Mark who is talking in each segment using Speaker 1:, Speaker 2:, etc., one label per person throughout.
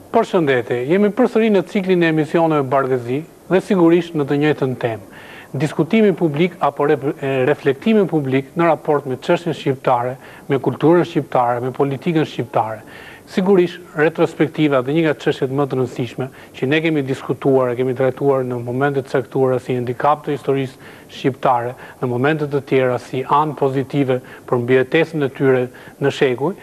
Speaker 1: Përshëndetje, jemi përsëri në ciklin e emisioneve Bargëzi dhe sigurisht në të njëjtën temë. Diskutimi publik apo reflektimi publik në raport me çështjen shqiptare, me kulturën shqiptare, me politikën shqiptare. Sigurisht, retrospektiva dhe një nga çështjet më të rëndësishme që ne kemi diskutuar e kemi trajtuar në momente të caktuara si handicap të historisë shqiptare, në momente të tjera si anë pozitive për mbijetesën e tyre në shekuj,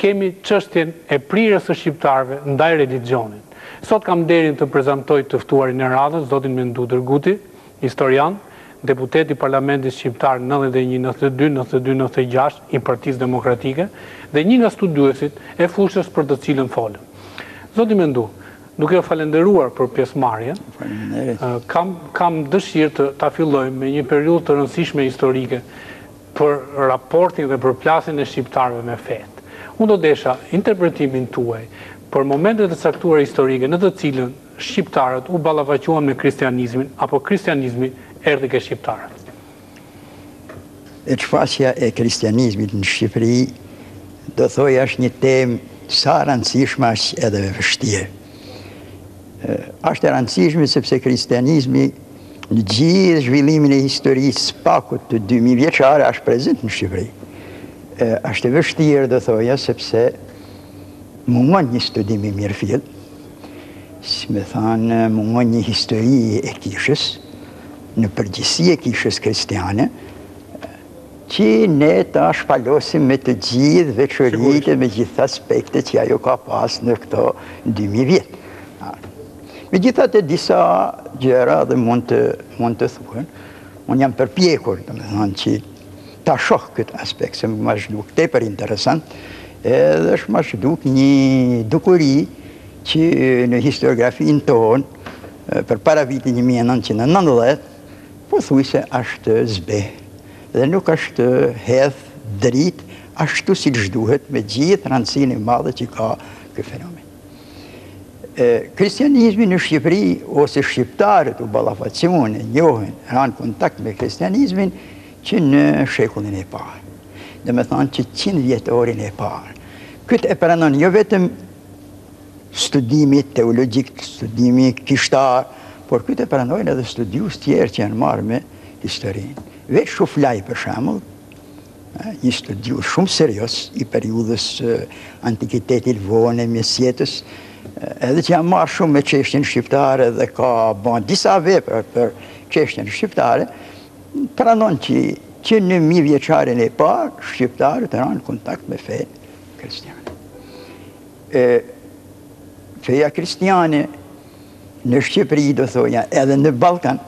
Speaker 1: kemi çështjen e prirjes së shqiptarëve ndaj religionit. Sot kam nderin të prezantoj të ftuarin e radhës, zotin Mendu Dërguti, historian, deputet i Parlamentit Shqiptar 91-92-96 i Partisë Demokratike dhe një nga studiuesit e fushës për të cilën folëm. Zoti Mendu, duke u falenderuar për pjesëmarrjen, kam dëshirë ta fillojmë me një periudhë të rëndësishme historike për raportin dhe për plasjen e shqiptarëve me fetë. Unë do desha interpretimin tuaj për momentet e caktuara historike në të cilën shqiptarët u ballavaquan me kristianizmin apo kristianizmi erdhi ke shqiptarët.
Speaker 2: E çfaqja e kristianizmit në Shqipëri do thoja është një temë sa rëndësishme aq edhe e vështirë. Është e rëndësishme sepse kristianizmi në gjithë zhvillimin e historisë pakut të 2000 vjeçare është prezent në Shqipëri. Është e vështirë do thoja sepse mungon një studim i mirëfill, si me thanë mungon një histori e kishës, në përgjithësi e kishës kristiane, që ne ta shpalosim me të gjithë veçoritë, me gjithë aspektet që ajo ka pas në këto 2000 vjetë. Megjithatë disa gjëra dhe mund të thuhen, unë jam përpjekur, domethënë që ta shoh këtë aspekt, se më zhduk tepër interesant, edhe është më zhduk një dukuri që në historiografinë tonë, për para vitin 1990, pothuajse është zbeh dhe nuk është hedh drit ashtu si duhet me gjithë rëndësinë e madhe që ka ky fenomen. Kristianizmi në Shqipëri ose shqiptarët u ballafaquen, njohin, ranë kontakt me kristianizmin që në shekullin e parë. Domethënë që 100 vjetorin e parë. Këtë e pranon jo vetëm studimi teologjik, studimi kishtar, por këtë e pranojnë edhe studius tjerë që janë marrë me historinë. Veç Shuflaj, për shembull, një studius shumë serios i periudhës antikitetit vonë, mesjetës, edhe që janë marrë shumë me çështjen shqiptare dhe ka bën disa vepra për çështjen shqiptare, pranon që në 1000 vjeçarin e parë, shqiptarët ranë kontakt me fenë kristiane. Feja kristiane në Shqipëri, do thoja, edhe në Ballkan,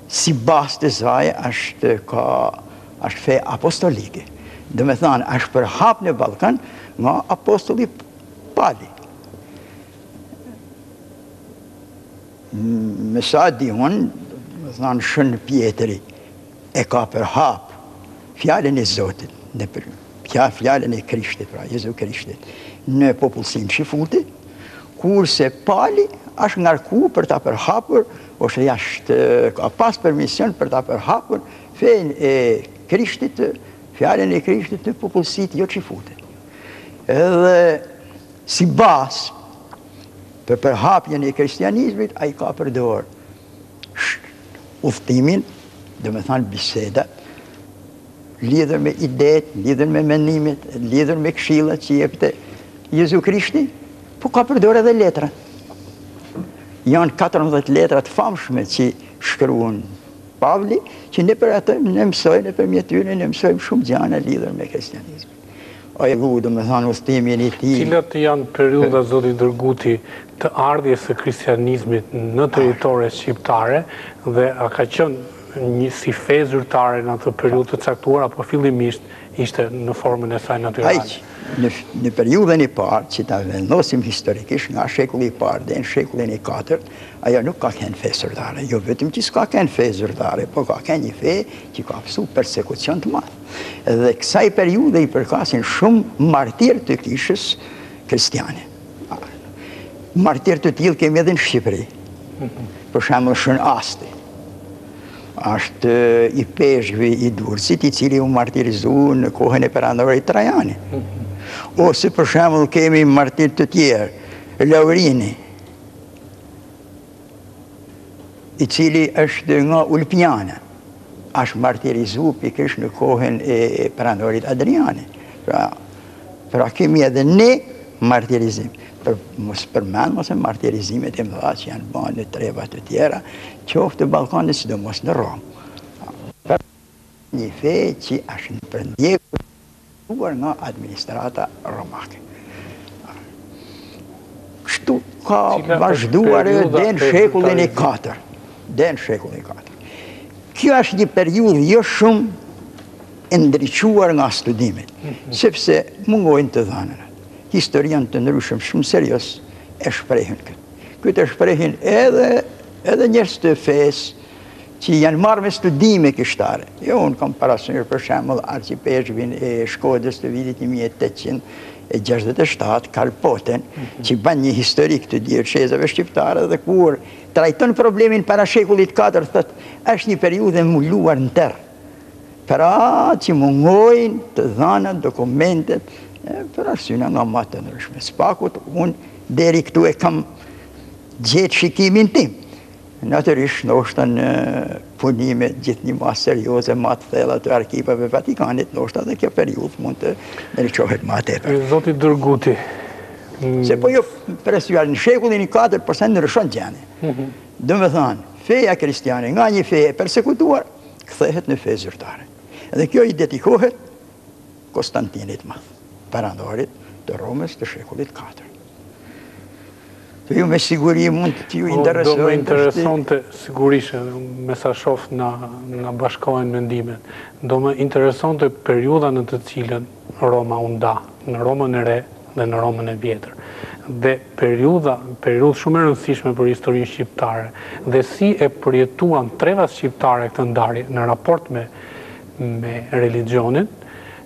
Speaker 2: si bazë të saj është fe apostolike. Do me thënë, është përhap në Ballkan nga apostolli Pali. Me sa di unë, do thënë, Shën Pjetri e ka përhap fjalën e Zotit, fjalën e Krishtit, pra Jezu Krishtit, në popullsinë shqifuti, kurse Pali është ngarku për ta përhapur, ose ka pas permision për ta përhapur fenë e Krishtit, fjalën e Krishtit të popullsitë jo shqifute. Edhe si bazë për përhapjen e kristianizmit, ai ka përdorur udhtimin, do me thënë bisedat, lidhur me idetë, lidhur me mendimet, lidhur me këshillat që jepte Jezu Krishti, po ka përdorur edhe letra. Janë 14 letrat famshme që shkruan Pavli, që ne për atë ne mësojmë, nëpërmjet tyre ne mësojmë shumë gjëra lidhur me kristianizmin. Ai do me thënë udhtimin e tij.
Speaker 1: Cilat janë periudha, zoti Dërguti, të ardhjes së kristianizmit në territoret shqiptare dhe a ka qenë një si fe zyrtare në atë periudhë të caktuar apo fillimisht ishte në formën e saj natyrale?
Speaker 2: Në periudhën e parë, që ta vendosim historikisht nga shekulli i parë dhe në shekullin e 4, ajo nuk ka qenë fe zyrtare. Jo vetëm që s'ka qenë fe zyrtare, po ka qenë një fe që ka pasur persekucion të madh. Dhe kësaj periudhe i përkasin shumë martirë të kishës kristiane. Martirë të tillë kemi edhe në Shqipëri. Për shembull Shën Asti. Është i peshkve i Durrësit, i cili u martirizu në kohën e perandorit Trajani. Ose për shembull kemi martirë të tjerë, Laurini, i cili është nga Ulpjana, është martirizu pikërisht në kohën e pranorit Adriani. Pra kemi edhe ne martirizim. Mos përmend mos e martirizimet e mëdha që janë bërë në trevat të tjera, qoftë të Ballkanit, sidomos në Romë. Një fe që është në përndjekur nga administrata romake. Kështu ka vazhduar deri në shekullin e 4. Deri në shekullin e 4. Kjo është një periudhë jo shumë e ndriçuar nga studimet, sepse mungojnë të dhënat. Historian të ndryshëm shumë serios e shprehin këtë. Këtë e shprehin edhe njerëz të fesë që janë marrë me studime kishtare. Jo, unë kam parasysh për shembull arcipeshvin e Shkodrës të vitit 1867, Karl Poten, që ban një historik të diocezave shqiptare dhe kur trajton problemin para shekullit 4, thotë, është një periudhë e mbuluar në terr. Pra që mungojnë të dhënat, dokumentet, për arsyna nga më të ndryshme. Spakut, unë deri këtu e kam gjetë shikimin tim. Natyrisht, ndoshta në punime gjithë një ma serioze, ma të thella të arkivave Vatikanit, ndoshta dhe kjo periudhë mund të ndriçohet ma tepër.
Speaker 1: Zoti Dërguti.
Speaker 2: Se po jo presuar në shekullin e 4, përse ndryshon gjendja. Do me thënë, feja kristiane nga një fe e persekutuar, kthehet në fe zyrtare. Dhe kjo i dedikohet Konstantinit Madh, perandorit të Romës të shekullit 4. Të ju me siguri mund të ju interesojnë.
Speaker 1: Do me interesonte, sigurisht, me sa shof në bashkohen mendimet, do me interesonte periuda në të cilën Roma u nda, në Romën e re dhe në Romën e vjetër. Dhe periudhë shumë e rëndësishme për historinë shqiptare, dhe si e përjetuan trevat shqiptare këtë ndarje në raport me religionin,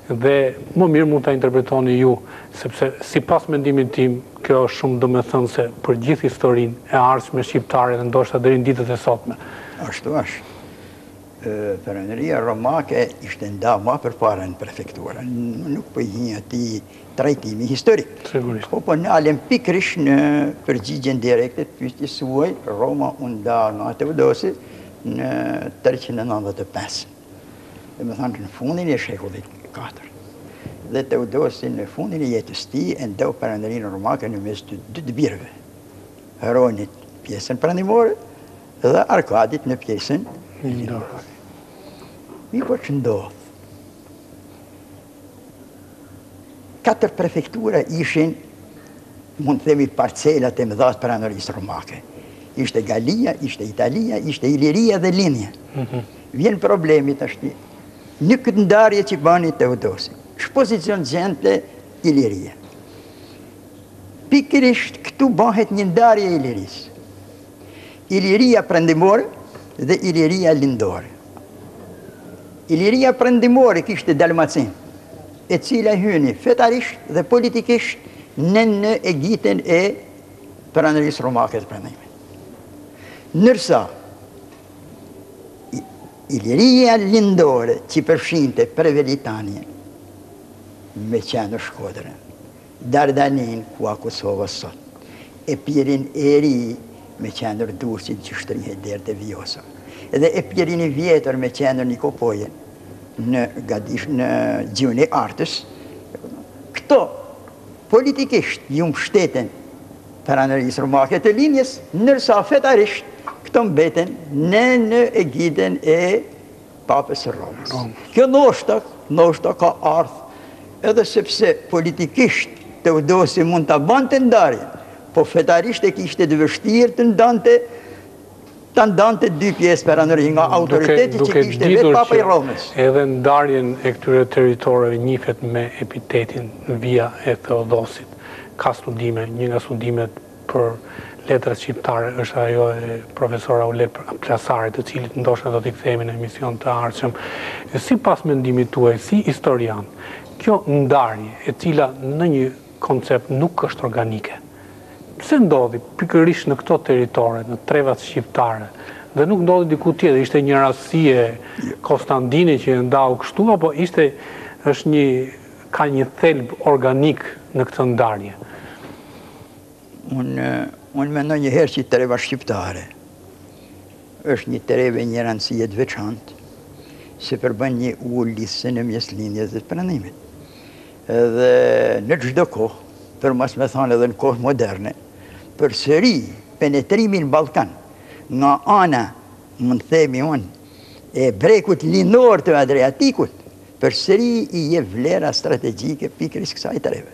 Speaker 1: dhe më mirë mund të interpretoni ju, sepse si pas mendimin tim, kjo është shumë do me thënë se për gjithë historinë e ardhshme shqiptare dhe ndoshta deri në ditët e sotme.
Speaker 2: Ashtu është. Peranëria romake ishte nda ma përpara në prefektura. Nuk po i hinj atij trajtimi historik.
Speaker 1: Sigurisht.
Speaker 2: Po nalem pikërisht në përgjigjen direkte të pyetjes suaj, Roma u nda nga Teodosi në 395. Dhe me thënë në fundin e shekullit 4. Dhe Teodosi në fundin e jetës tij e ndau peranërinë romake në mes të dy birëve. Heronit pjesën perandimore dhe Arkadit në pjesën lindore. Po që ndodh. 4 prefektura ishin, mund të themi, parcelat e mëdha të peranërisë romake. Ishte Galia, ishte Italia, ishte Iliria dhe Linia. Vjen problemi tashti. Në këtë ndarje që bani Teodosi, shpozicion gjente Iliria. Pikërisht këtu bëhet një ndarje e Ilirisë. Iliria perandimore dhe Iliria lindore. Iliria perandimore kishte Dalmacin, e cila hyni fetarisht dhe politikisht në egjitën e peranërisë romake të perandimit. Ndërsa Iliria lindore që përfshinte Prevelitania, me qenë Shkodrën, Dardanin, ku a Kosova sot, e Pirin e ri, me qenë Durrësin që shtrihet deri te Vjosa, edhe e Pirin e vjetër me qenë Nikopojen, në gjuhën e Artës. Këto politikisht ju mbështeten peranërisë romake të linjes, ndërsa fetarisht këto mbeten në egjitën e Papës së Romës. Kjo ndoshta ka ardhur edhe sepse politikisht Teodosi mund ta bante ndarjen, po fetarisht e kishte të vështirë të ndante dy pjesë peranëri nga autoriteti që kishte vetë Papa i Romës.
Speaker 1: Edhe ndarjen e këtyre territoreve njihet me epitetin Via e Theodosit. Ka studime, një nga studimet për letrat shqiptare është ajo e profesor Aulet Plasarit, të cilit ndoshta do t'i kthehemi në emision të ardhshëm. Sipas mendimit tuaj si historian, kjo ndarje e cila në një koncept nuk është organike, pse ndodhi pikërisht në këto territore, në trevat shqiptare, dhe nuk ndodhi diku tjetër? Ishte një rastësie Konstantini që e ndau kështu, apo ka një thelb organik në këtë ndarje?
Speaker 2: Unë mendoj njëherë që treva shqiptare është një treve një rëndësie të veçantë, se përbën një ullëse në mes lindjes dhe të pranimit. Dhe në çdo kohë, për mos me thonë edhe në kohë moderne, përsëri penetrimi në Ballkan nga ana, mund të themi unë, e brekut lindor të Adriatikut, përsëri i jep vlera strategjike pikërisht kësaj treve.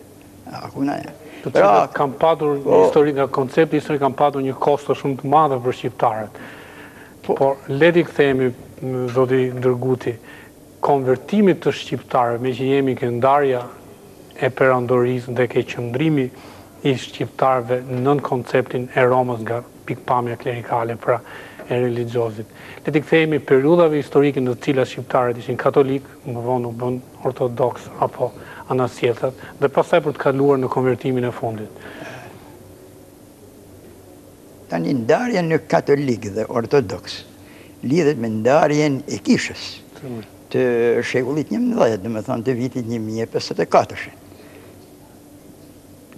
Speaker 1: Kam patur një koncepti historik, kam patur një kosto shumë të madhe për shqiptarët. Por leti kthehemi, zoti Ndërguti, konvertimit të shqiptarëve, me që jemi ke ndarja e perandorisë dhe ke qëndrimi i shqiptarëve nën konceptin e Romës nga pikpamja klerikale, pra e religiozit. Leti kthehemi periudhave historike në të cilat shqiptarët ishin katolik, më vonë u bën ortodoks apo anasjetat, dhe pastaj për të kaluar në konvertimin e fundit.
Speaker 2: Tani ndarjen në katolik dhe ortodoks lidhet me ndarjen e kishës të shekullit 11, dhe me thonë të vitit 1054.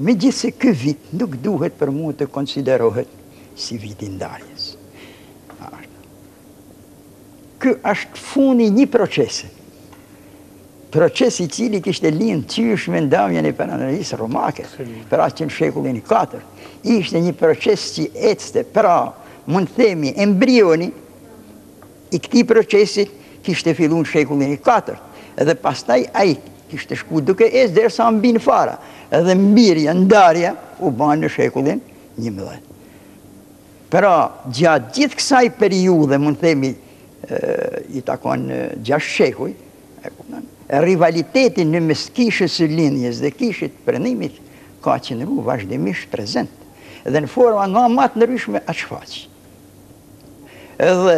Speaker 2: Megjithse ky vit nuk duhet për mua të konsiderohet si viti ndarjes. Ky është fundi një procesi. Procesi i cili kishte lind qysh me ndamjen e perandorisë romake, pra që në shekullin 4, ishte një proces që ecste, pra mund të themi embrioni i këtij procesi kishte filluar në shekullin 4, edhe pastaj ai kishte shku duke derisa mbi në fara, edhe mbirja, ndarja u bën në shekullin 11. Pra gjatë gjithë kësaj periudhe, mund të themi i takon 6 shekuj, rivaliteti në mes kishës së lindjes dhe kishit pranimit ka qenë vazhdimisht prezent dhe në forma nga më të ndryshme aq shfaq. Edhe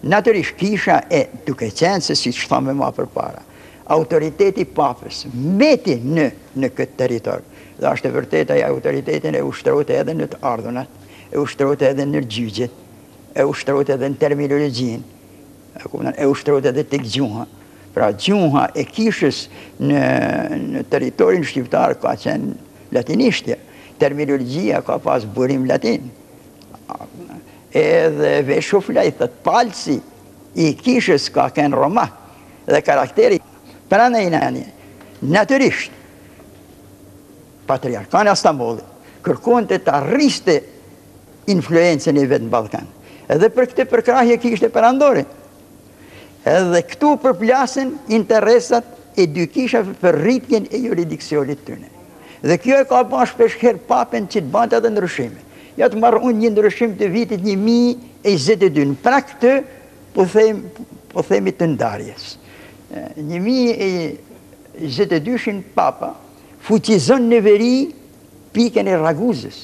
Speaker 2: natyrisht kisha duke qenë se siç thamë më përpara, autoriteti papës mbeti në këtë territor. Dhe është e vërtetë ai autoritetin e ushtrohet edhe në të ardhunat, e ushtrohet edhe në gjyqjet, e ushtrohet edhe në terminologjinë, e ushtrohet edhe tek gjuha. Pra gjuha e kishës në territorin shqiptar ka qenë latinishtja, terminologjia ka pas burim latin. Edhe veshufla i thët palci i kishës ka qenë roma dhe karakteri. Pra në inani, natyrisht, Patriarkana Stambollit kërkon të arriste influencën e vetë në Ballkan. Edhe për këtë përkrahje kishte perandore. Edhe këtu përplasen interesat e dy kishave për rritjen e jurisdiksionit tyne. Dhe kjo e ka bën shpeshherë papen që të bante edhe ndryshime. Ja të marrë unë një ndryshim të vitit 1022, pra këtë po themi të ndarjes. 1022 papa fuqizon në veri pikën e Raguzës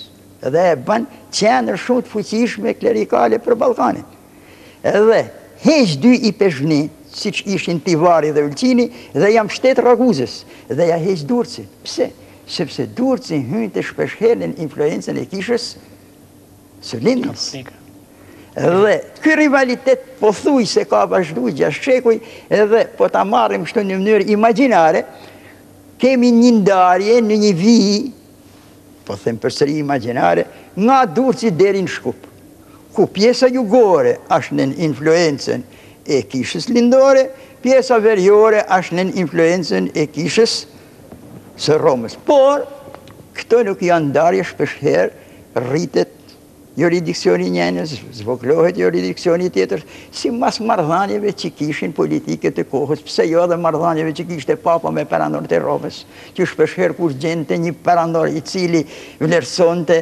Speaker 2: dhe e bën qendër shumë të fuqishme klerikale për Ballkanin. Edhe heq dy i peshni, si që ishin Tivari dhe Ulqini, dhe jam shtetë Raguzës, dhe ja heq Durrësin. Pse? Sepse Durrësi hynte shpeshherë në influencën e kishës së lindjes. Dhe ky rivalitet pothuajse ka vazhduar 6 shekuj, edhe po ta marrim kështu në mënyrë imagjinare, kemi një ndarje në një vijë, po them përsëri imagjinare, nga Durrësi deri në Shkup, ku pjesa jugore është në influencën e kishës lindore, pjesa veriore është në influencën e kishës së Romës. Por, këto nuk janë ndarje shpeshherë, rritet juridiksioni njënës, zvoglohet juridiksioni tjetër, si mas marrëdhënieve që kishin politike të kohës, pse jo dhe marrëdhënieve që kishte papa me perandorët e Romës, që shpeshherë kur gjente një perandor i cili vlerësonte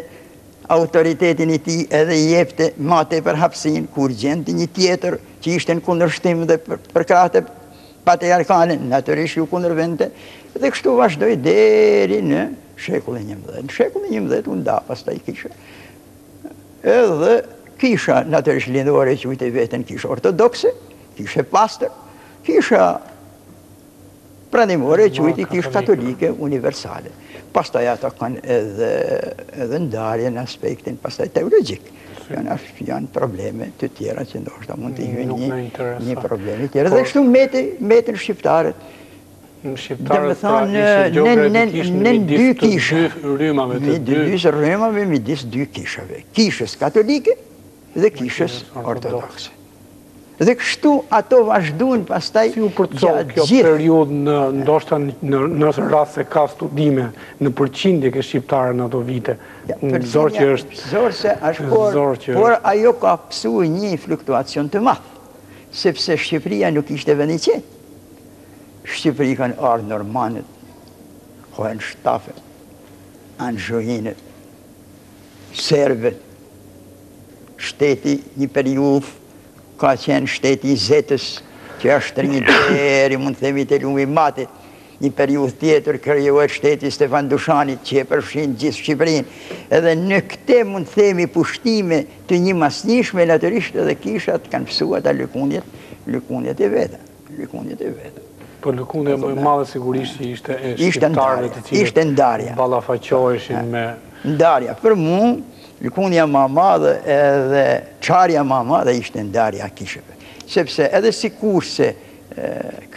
Speaker 2: autoritetin i tij edhe i jepte më tepër hapësinë, kur gjente një tjetër që ishte në kundërshtim dhe përkrahte patriarkalen, natyrisht ju kundërvente, dhe kështu vazhdoi deri në shekullin 11. Në shekullin 11 u nda pastaj kisha. Edhe kisha natyrisht lindore quajtej veten kisha ortodokse, kisha pastër, kisha pranimore quajtej kisha katolike universale. Pastaj ata kanë edhe ndarje në aspektin pastaj teologjik. Janë probleme të tjera që ndoshta mund të hyjnë një problemi tjera. Dhe kështu meten shqiptarët
Speaker 1: Shqiptarët pra ishin geografikisht midis të dy rrymave të dy.
Speaker 2: Midis dy kishave. Kishës katolike dhe kishës ortodokse. Dhe kështu ato vazhduan pastaj
Speaker 1: si u përcol kjo periudhë ndoshta nëse rast se ka studime në përqindje ke shqiptarë në ato vite. Zorqe është
Speaker 2: por ajo ka pësu një fluktuacion të madh, sepse Shqipëria nuk ishte vend i qetë. Shqipëri kanë ardhur normanët, Hohenstaufen, Anxoinët, serbët, shteti një periudhë ka qenë shteti i Zetës, që është një deri, mund të themi të lumi matit, një periudhë tjetër krijohet shteti Stefan Dushanit, që e përfshin gjithë Shqipërinë. Edhe në këte mund të themi pushtime të një masnishme, natyrisht edhe kishat kanë pësuar ata lëkundjet e veta.
Speaker 1: Po lëkundja më e madhe sigurisht ishte e shqiptarëve të cilët ballafaqoheshin me
Speaker 2: ndarja. Për mua lëkundja më e madhe edhe çarja më e madhe ishte ndarja e kishave. Sepse edhe sikurse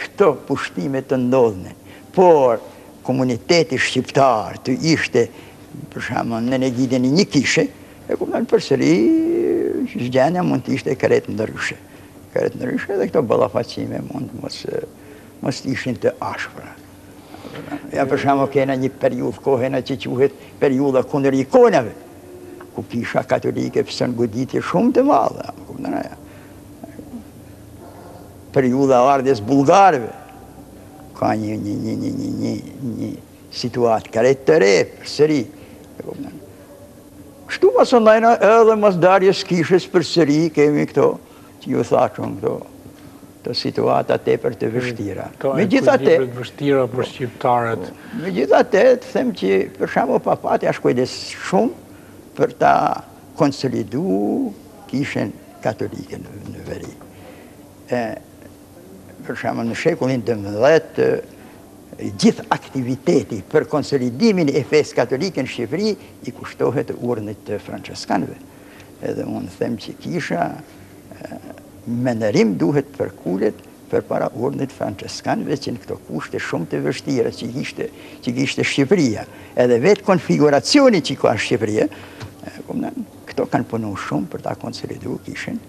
Speaker 2: këto pushtime të ndodhnin, por komuniteti shqiptar të ishte për shembull në egidën e një kishe, e kupton përsëri gjendja mund të ishte krejt ndryshe. Dhe këto ballafaqime mund mos ishin të ashpra. Ja për shembull kena një periudhë kohena që quhet periudha kundër ikonave, ku kisha katolike pësën goditje shumë të madhe. Periudha ardhjes bullgarëve, ka një situatë krejt të re, përsëri. Kështu mos ndajna edhe mos darjes kishës përsëri, kemi këto, që ju thashun këto, të situata tepër të vështira.
Speaker 1: Megjithatë, vështira për shqiptarët.
Speaker 2: Megjithatë, të them që për shembull papati është kujdes shumë për ta konsolidu kishën katolike në veri. Për shembull në shekullin XVII, gjithë aktiviteti për konsolidimin e fesë katolike në Shqipëri i kushtohet urdhnit të franceskanëve. Edhe unë them që kisha me ndërim duhet përkullet përpara urdhnit franceskanëve që në këto kushte shumë të vështira që kishte Shqipëria. Edhe vetë konfiguracioni që ka Shqipëria, këto kanë punu shumë për ta konsolidu kishën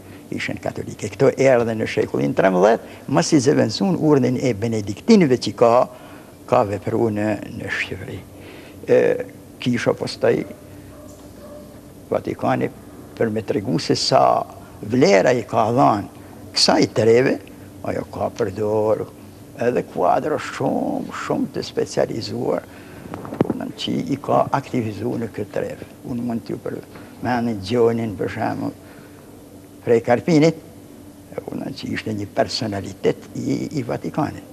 Speaker 2: katolike. Këto erdhe në shekullin XIII, mos i zëvendësuan urdhnin e benediktinëve që ka vepru në Shqipëri. Kisha pastaj Vatikani për me tregu se sa vlera i ka dhanë kësaj treve, ajo ka përdor edhe kuadra shumë të specializuar që i ka aktivizu në këtë treve. Unë mund t'ju përmeni Gjonin për shembull prej Karpinit, që ishte një personalitet i Vatikanit.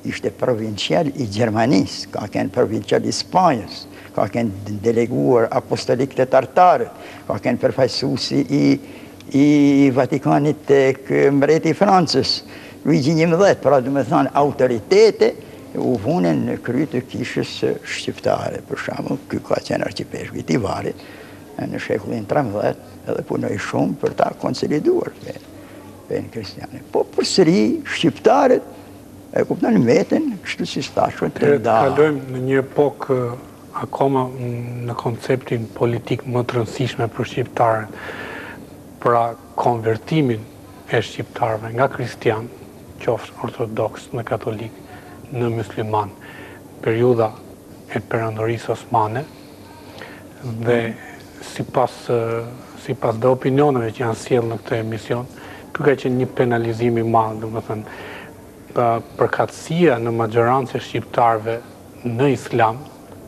Speaker 2: Ishte provincial i Gjermanisë, ka qenë provincial i Spanjës, ka qenë deleguar apostolik të Tartarët, ka qenë përfaqësuesi i Vatikanit të mbreti Francës, Luigi XI, pra do me thënë autoritete u vunën në kry të kishës shqiptare. Për shembull, ky ka qenë arqipeshku i Tivarit në shekullin XIII edhe punoi shumë për ta konsoliduar fenë kristiane. Po përsëri shqiptarët e kupton veten, kështu si thashun të nda.
Speaker 1: Kalojmë në një epokë akoma në konceptin politik më të rëndësishme për shqiptarët. Pra konvertimin e shqiptarëve nga kristian, qoftë ortodoks në katolik, në musliman, periudha e perandorisë osmane, dhe sipas dhe opinioneve që janë sjellë në këtë emision, ky ka qenë një penalizim i madh, domethënë përkatësia në majorancën e shqiptarëve në islam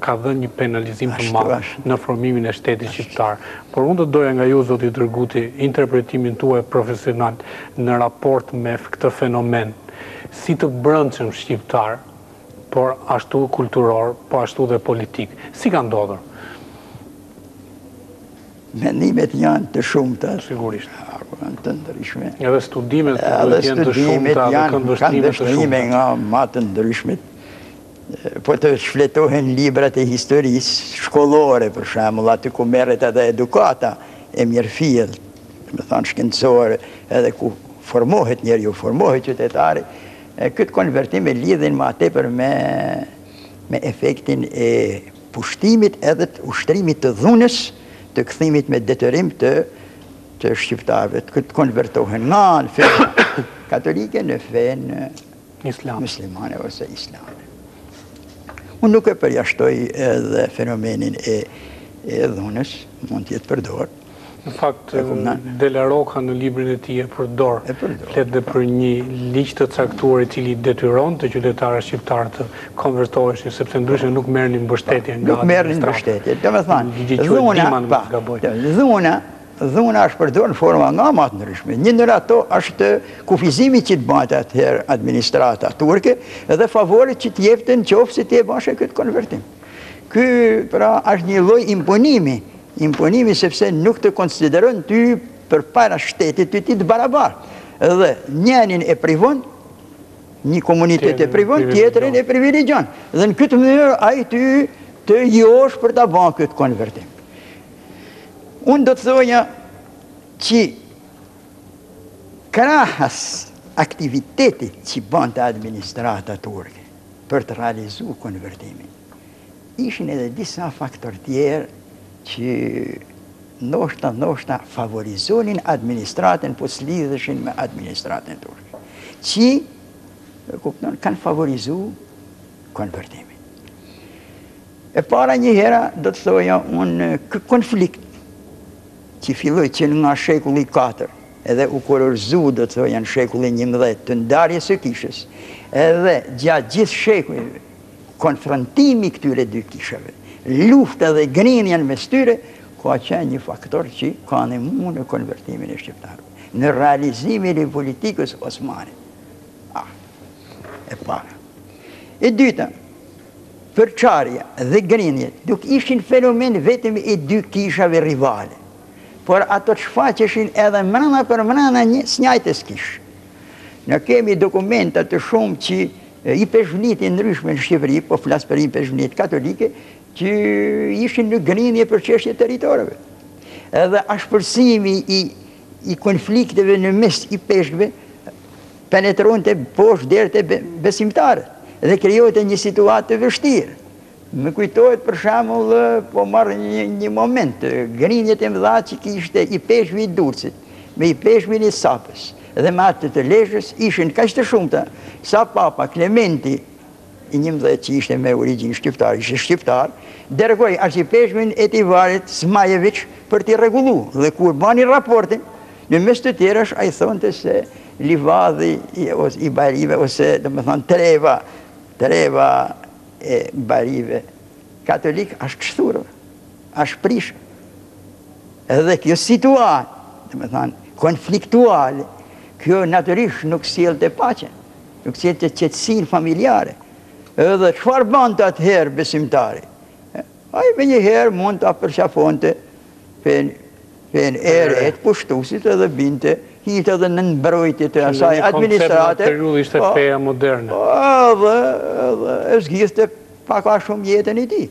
Speaker 1: ka dhënë një penalizim të madh në formimin e shtetit shqiptar. Por unë do doja nga ju, zoti Dërguti, interpretimin tuaj profesional në raport me këtë fenomen, si të brendshëm shqiptar, por ashtu kulturor, po ashtu dhe politik. Si ka ndodhur?
Speaker 2: Mendimet janë të shumta.
Speaker 1: Sigurisht.
Speaker 2: Janë të ndryshme.
Speaker 1: Edhe studimet janë të shumta, kanë
Speaker 2: vështrime nga ma të ndryshmet. Po të shfletohen librat e historisë shkollore, për shembull, aty ku merret edhe edukata e mirëfillt, me thënë shkencore, edhe ku formohet njeriu, formohet qytetari, Këtë konvertim e lidhin ma tepër me efektin e pushtimit edhe të ushtrimit të dhunës, të këthimit me detyrim të shqiptarëve, të këtë konvertohen nga në fenë katolike në fenë muslimane ose islame. Unë nuk e përjashtoj edhe fenomenin e dhunës, mund t'jetë përdor.
Speaker 1: Në fakt, Dela Roka në librin e tij e përdor, flet dhe për një ligj të caktuar i cili detyron të qytetarët shqiptar të konvertoheshin, sepse ndryshe nuk merrnin mbështetje nga
Speaker 2: administrata. Nuk merrnin mbështetje. Domethënë, dhuna është përdorur në forma nga më të ndryshme. Një ndër ato është kufizimi që të bëhet atëherë administrata turke dhe favorit që të jepten nëse ti e bësh këtë konvertim. Ky pra është një lloj imponimi sepse nuk të konsideron ty përpara shtetit ty të barabartë. Dhe njënin e privon, një komunitet e privon, tjetrin e privilegjon. Dhe në këtë mënyrë ai ty të josh për ta bërë këtë konvertim. Unë do të thoja që krahas aktivitetit që bënte administrata turke për të realizuar konvertimin, ishin edhe disa faktor tjerë që ndoshta favorizonin administratën, po s'lidheshin me administratën turke, që kanë favorizu konvertimin. E para një hera, do të thoja unë, kë konflikt që filloj që nga shekulli 4, edhe u kurorzu, do të thoja në shekulli 11, të ndarjes së kishës, edhe gjatë gjithë shekullive, konfrontimi këtyre dy kishave, lufta dhe grinjen mes tyre, ka qenë një faktor që ka ndihmuar në konvertimin e shqiptarëve, në realizimin e politikës osmane. E para. E dyta, përçarja dhe grinjet nuk ishin fenomen vetëm e dy kishave rivale, por ato të shfaqeshin edhe mrena për mrena njëjtës kishë. Ne kemi dokumenta të shumë që i peshvnit ndryshme në Shqipëri, po flas për i peshvnit katolike, që ishin në grinje për çështje territoreve. Edhe ashpërsimi i konflikteve në mes i peshkve penetronte poshtë deri te besimtarët dhe krijohej një situatë të vështirë. Më kujtohet për shembull, po marr një moment, grinjet e mëdha që kishte i peshkvi i Durrësit me i peshkvin i Sapës dhe me atë të Lezhës ishin kaq të shumta sa Papa Klementi i 11 që ishte me origjinë shqiptare, ishte shqiptar, dërgoi arcipeshkvin e Tivarit Zmajević për t'i rregulluar. Dhe kur bani raportin, në mes të tjerash ai thonte se livadhi i barive ose domethënë treva e barive katolik është kështurë, është prishë. Edhe kjo situatë, domethënë konfliktuale, kjo natyrisht nuk sjellte paqen, nuk sjellte qetësinë familjare. Edhe çfarë bante atëherë besimtari? Ai me njëherë mund ta përqafonte pen eret pushtuesit edhe binte hite edhe në mbrojtje të asaj administrate.
Speaker 1: Periudhë ishte feja moderne.
Speaker 2: Edhe e zgjidhte pak a shumë jetën e tij.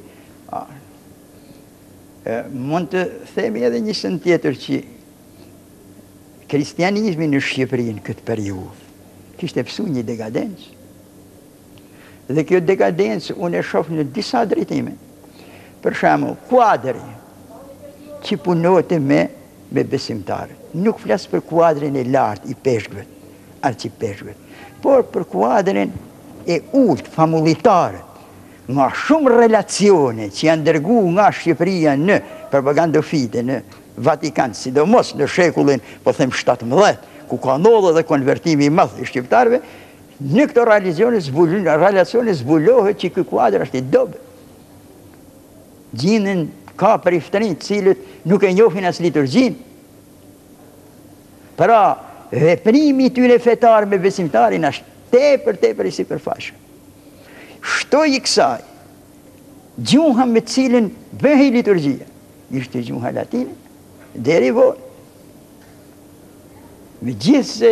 Speaker 2: Mund të themi edhe një send tjetër që kristianizmi në Shqipëri në këtë periudhë kishte pësuar një dekadencë. Dhe kjo dekadencë unë e shoh në disa drejtime. Për shembull, kuadri që punohte me besimtarët. Nuk flas për kuadrin e lartë i peshkëve, arcipeshkëve, por për kuadrin e ulët famullitarët, nga shumë relacione që janë dërguar nga Shqipëria në propagandofite në Vatikan, sidomos në shekullin, po them 17, ku ka ndodhur dhe konvertimi i madh i shqiptarëve, në këto relacione zbulohet që ky kuadër është i dobët. Gjinin ka periftërinj të cilët nuk e njohin as liturgjinë. Pra, veprimi i tyre fetar me besimtarin është tepër i sipërfaqshëm. Shtoj i kësaj, gjuha me cilën bëhej liturgjia, ishte gjuha latine, deri vonë. Megjithse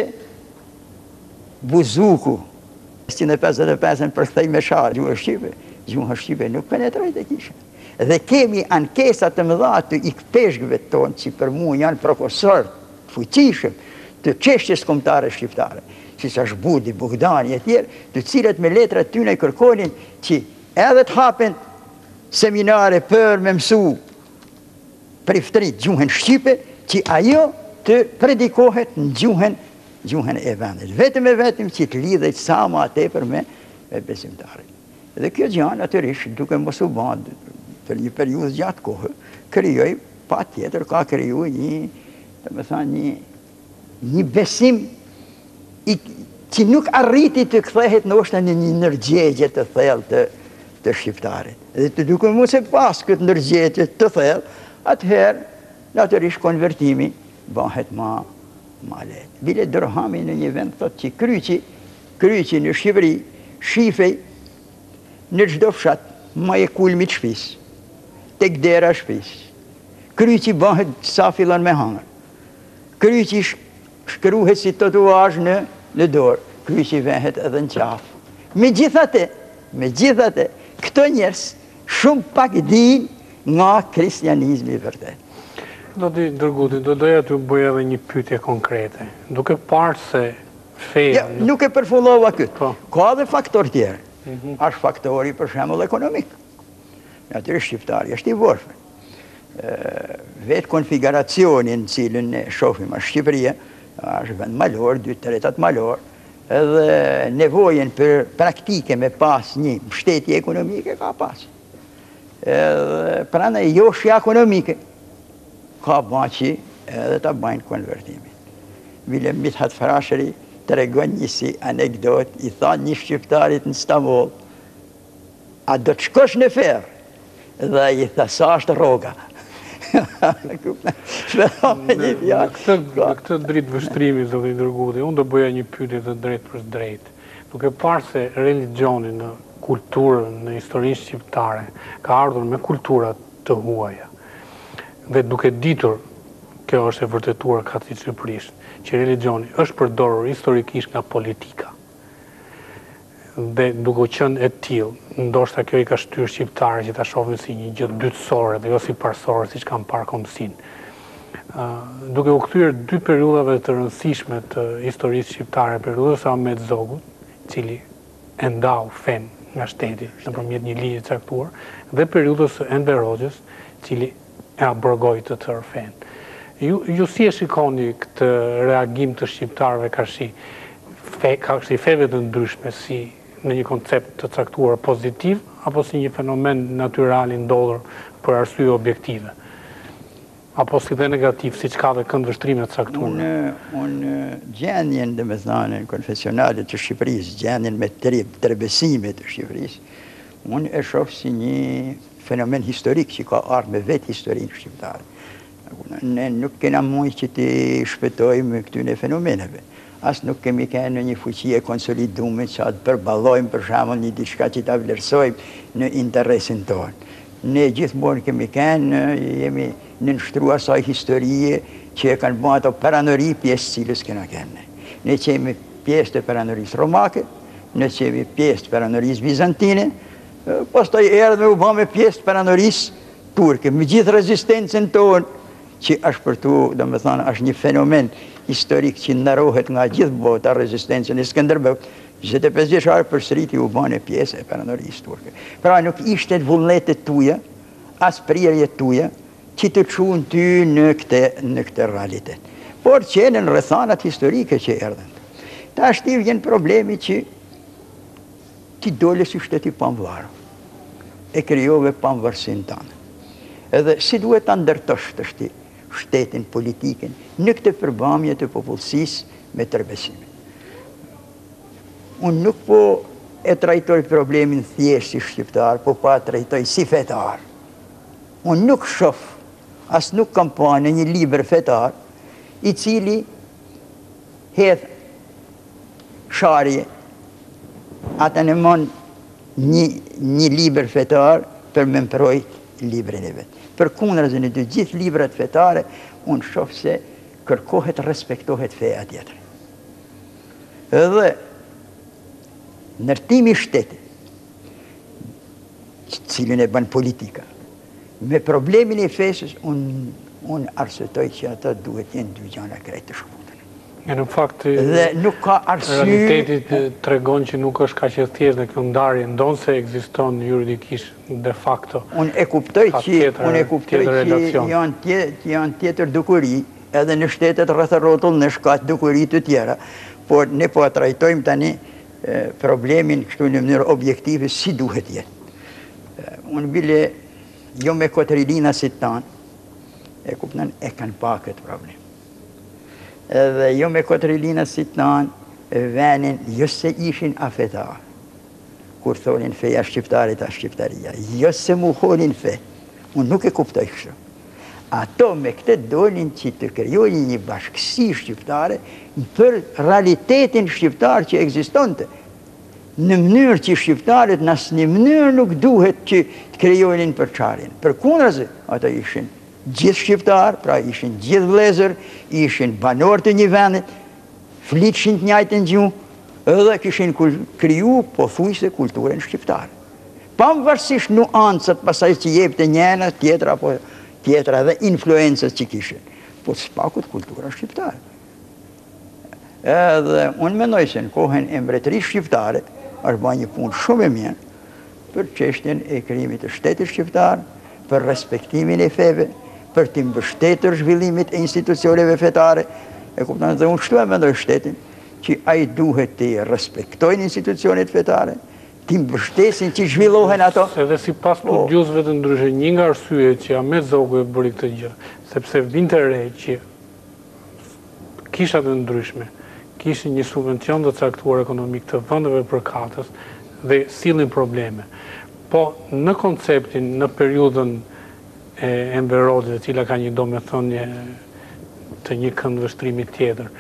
Speaker 2: Buzuku, 155 përkthej me sharë, gjuha shqipe nuk penetroi te kisha. Dhe kemi ankesa të mëdha të ikpeshkëve tonë që për mua janë profesor fuqishëm të çështjes kombëtare shqiptare, si sa Shbudi, Bogdani e tjerë, të cilët me letrat tyne kërkonin që edhe të hapen seminare për me mësu priftrit gjuhën Shqipe, që ajo të predikohet në gjuhën e vendit. Vetëm e vetëm që të lidhet sa ma tepër me besimtarit. Dhe kjo gjë natyrisht duke mos u bën për një periudhë gjatë kohë, krijoi patjetër ka krijuar një besim që nuk arriti të kthehet ndoshta në një ndërgjegje të thellë të shqiptarit. Dhe të duke mos e pas këtë ndërgjegje të thellë, atëherë natyrisht konvertimi bëhet ma lehtë. Bile Dorhami në një vend thotë që kryqi në Shqipëri shifej në çdo fshat ma e kulmit shtëpis, tek dera shtëpis. Kryqi bëhet sa fillon me hangër. Kryqi shkruhet si tatuazh në dorë. Kryqi vehet edhe në qafë. Megjithatë, këto njerëz shumë pak dinë nga kristianizmi i vërtet.
Speaker 1: Dërguti, doja të bëj edhe një pyetje konkrete. Duke parë se feja...
Speaker 2: Nuk e përfullova këtë. Ka dhe faktor tjerë. Ashtë faktori për shembull ekonomik. Natyrisht shqiptari është i vorfër. Vetë konfiguracionin cilën ne shohim a Shqipëria, është vend malor, 2/3 malor, edhe nevojën për praktike me pas një mbështetje ekonomike ka pas. Prandaj joshja ekonomike ka baqi edhe ta bajnë konvertimin. Vilem Mithat Frashëri tregon një si anekdot, i tha një shqiptarit në Stamboll, a do të shkosh në Ferr? Dhe i tha, sa është rroga?
Speaker 1: Në këtë dritë vështrimi, zoti Dërguti, unë do bëja një pyetje të drejtë për drejtë. Duke parë se religioni në kulturën, në historinë shqiptare, ka ardhur me kultura të huaja. Dhe duke ditur, kjo është e vërtetuar katësisht, që religioni është përdorur historikisht nga politika. Dhe duke qenë e tillë, ndoshta kjo i ka shtyrë shqiptarët që ta shohin si një gjë dytësore dhe jo si parsore siç kanë parë kombësinë. Duke u kthyer dy periudhave të rëndësishme të historisë shqiptare, periudhës së Ahmet Zogut, i cili e ndau fen nga shteti nëpërmjet një ligji të caktuar, dhe periudhës së Enver Hoxhës, i cili e abrogoi të tërë fen. Ju si e shikoni këtë reagim të shqiptarëve ka si feve të ndryshme, si në një koncept të caktuar pozitiv, apo si një fenomen natyral i ndodhur për arsye objektive? Apo si dhe negativ, si që ka dhe kënd vështrime të caktuar?
Speaker 2: Unë gjendjen, dhe me thane, konfesionalet të Shqipërisë, gjendjen me tërbesime të Shqipërisë, unë e shoh si një fenomen historik që ka ardhur me vetë historinë shqiptare. Ne nuk kena mujtë që të shpëtojmë këtyne fenomeneve. As nuk kemi kënë në një fuqi e konsolidume që atë përballojmë për shembull një diçka që ta vlerësojmë në interesin tonë. Ne gjithmonë kemi kënë, jemi në nështrua asaj historie që e kanë bërë ato peranori pjesë cilës kena kënë. Ne qemi pjesë të peranorisë romake, ne qemi pjesë të peranorisë bizantine, pastaj erdhëm u bëmë pjesë të peranorisë turke, me gjithë rezistencën tonë, që është për tu, do me thënë, është një fenomen historik që ndarohet nga gjithë bota, rezistencën e Skënderbeut, 25 vjeçar përsëriti u bane pjesë e peranorisë turke. Pra nuk ishte vullnetet tuja, as prirjet tuja, që të çuan ty në këtë realitet. Por qenën rrethanat historike që erdhen. Tash ti vjen problemi që ti dole si shteti pamvarur. E krijove pamvarësinë tënde. Edhe si duhet ta ndërtosh të shtetin, politikën, në këtë përbamje të popullsisë me tërbesimin. Unë nuk po e trajtoj problemin thjesht si shqiptar, po pa trajtoj si fetar. Unë nuk shoh, as nuk kam pa në një libër fetar, i cili hedh sharje, ata në mon një libër fetar për me mprojt librin e vetë. Për kundërzën e të gjithë librat fetare, unë shoh se kërkohet, respektohet feja tjetër. Edhe ndërtimi i shtetit, cilin e bën politika, me problemin e fesës, unë arsyetoj që ata duhet jenë dy gjëra krejt të shkutën.
Speaker 1: Në fakt,
Speaker 2: dhe nuk ka arsye.
Speaker 1: Realiteti tregon që nuk është kaq e thjeshtë dhe kjo ndarje ndonse ekziston juridikisht de facto.
Speaker 2: Unë e kuptoj që janë tjetër dukuri, edhe në shtetet rreth rrotull në ka dukuri të tjera, por ne po trajtojmë tani problemin kështu në mënyrë objektive si duhet jetë. Unë bile jo me Kotrilina si tanë, e kupton, e kanë pa këtë problem. Edhe jo me Kotrilina si tanë, venin, jo se ishin afetar, kur thonin feja shqiptarit a shqiptaria, jo se mu holin fe, unë nuk e kuptoj kështu. Ato me këtë dolin që të krijojnë një bashkësi shqiptare për realitetin shqiptar që ekzistonte. Në mënyrë që shqiptarët në asnjë mënyrë nuk duhet që të krijojnë për çarin. Përkundrazi, ato ishin gjithë shqiptar, pra ishin gjithë vëllezër, ishin banor të një vendit, flitshin të njëjtën gjuhë, edhe kishin kriju pothuajse kulturën shqiptare. Pavarësisht nuancat pasaj që jepte njëna, tjetra apo tjetra dhe influencët që kishin, po s'pakut kultura shqiptare. Edhe unë mendoj se në kohën e mbretërisë shqiptare është bërë një punë shumë e mirë për çështjen e krijimit të shtetit shqiptar, për respektimin e feve, për të mbështetur zhvillimit e institucioneve fetare. E kupton, dhe unë kështu e mendoj shtetin, që ai duhet të respektojnë institucionet fetare, të mbështesin që zhvillohen ato.
Speaker 1: Edhe sipas studiosëve të ndryshëm, një nga arsyet që Ahmet Zogu e bëri këtë gjë, sepse vinte re që kishat e ndryshme kishin një subvencion të caktuar ekonomik të vendeve përkatës dhe sillnin probleme. Po në konceptin, në periudhën e Enver Hoxhës, e cila ka një domethënie të një këndvështrimi tjetër,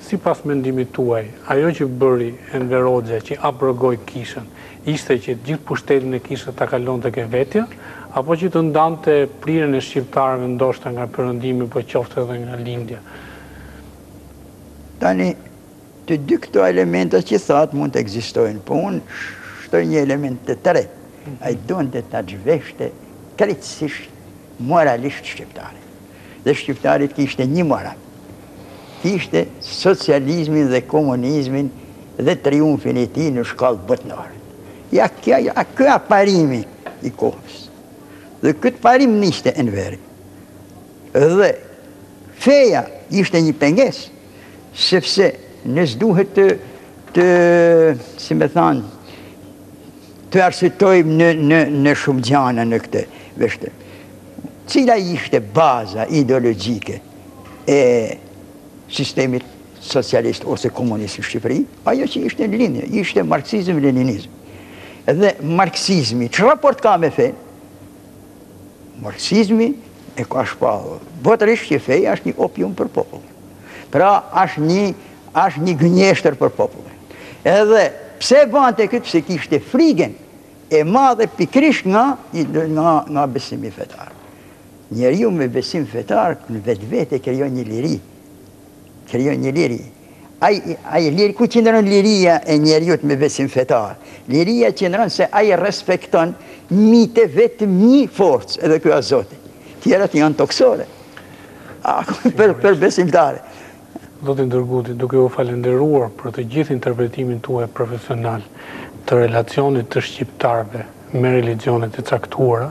Speaker 1: sipas mendimit tuaj, ajo që bëri Enver Hoxha që abrogoi kishën, ishte që gjithë pushtetin e kishës ta kalonte ke vetja, apo që të ndante prirjen e shqiptarëve ndoshta nga perëndimi, po qoftë edhe nga lindja?
Speaker 2: Tani, të dy këto elementa që thatë mund të ekzistojnë, po unë shtoj një element të tretë. Ai donte ta zhveshte krejtësisht moralisht shqiptare. Dhe shqiptarit kishte një moral. Kishte socializmin dhe komunizmin dhe triumfin e tij në shkallë botërore. Ja ky aparimi i kohës. Dhe këtë parim niste Enveri. Dhe feja ishte një pengesë, sepse ne s'duhet të si me thanë, të arsytojmë në shumë gjana në këtë veshte. Cila ishte baza ideologjike e sistemit socialist ose komunist në Shqipëri? Ajo që ishte në linje, ishte marksizm-leninizm. Dhe marksizmi, që raport ka me fe? Marksizmi e ka shpallë. Botërisht që feja është një opium për popull. Pra është një gënjeshtër për popull. Edhe pse bante këtë, pse kishte frigën e madhe pikrisht nga besimi fetar. Njeriu me besim fetar në vetvete krijon një liri. Krijon një liri. Ku qëndron liria e njeriut me besim fetar? Liria qëndron se ai respekton mite vetëm një forcë, edhe ky Zoti. Tjerat janë toksore. Për besimtare.
Speaker 1: Zotin Dërguti, duke u falenderuar për të gjithë interpretimin tuaj profesional të relacionit të shqiptarëve me religionet e caktuara,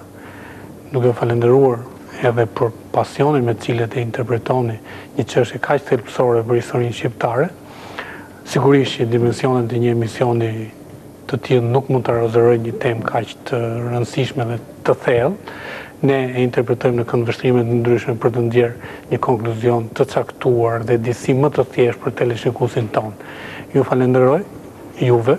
Speaker 1: duke u falenderuar edhe për pasionin me cilët e interpretoni një çështje kaq thelbësore për historinë shqiptare, sigurisht që dimensionet e një emisioni të tillë nuk mund të rozërojë një temë kaq të rëndësishme dhe të thellë. Ne e interpretojmë në këndvështrimet të ndryshme për të nxjerrë një konkluzion të caktuar dhe disi më të thjeshtë për teleshikuesin ton. Ju falenderoj, juve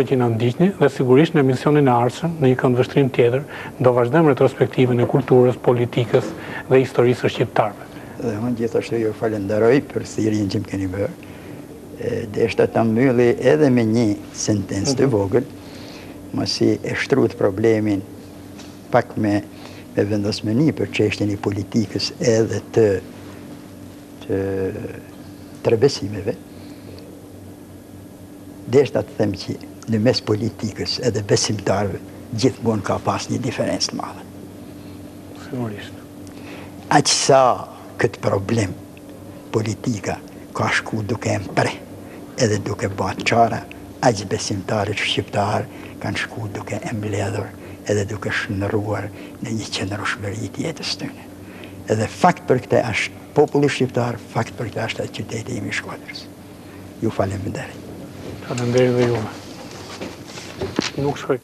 Speaker 1: që na ndiqni, dhe sigurisht në emisionin e ardhshëm, në një këndvështrim tjetër, do vazhdojmë retrospektivën e kulturës, politikës dhe historisë së shqiptarëve.
Speaker 2: Dhe unë gjithashtu ju falenderoj për thirrjen që më keni bërë. Deshta ta mbylli edhe me një sentencë të vogël, masi e shtrut problemin pak me vendosmëri për çështjen e politikës edhe të trebesimeve. Deshta të them që në mes politikës edhe besimtarëve gjithmonë ka pas një diferencë të madhe.
Speaker 1: Sigurisht.
Speaker 2: Aq sa këtë problem politika ka shku duke mpre, edhe duke bën çara, aq besimtarët shqiptar kanë shku duke mbledhur, edhe duke shndërruar në një qëndrueshmëri të jetës tyre. Edhe fakt për këtë është populli shqiptar, fakt për këtë është qyteti im i Shkodrës. Ju faleminderit.
Speaker 1: Faleminderit dhe juve. Nuk shkoj.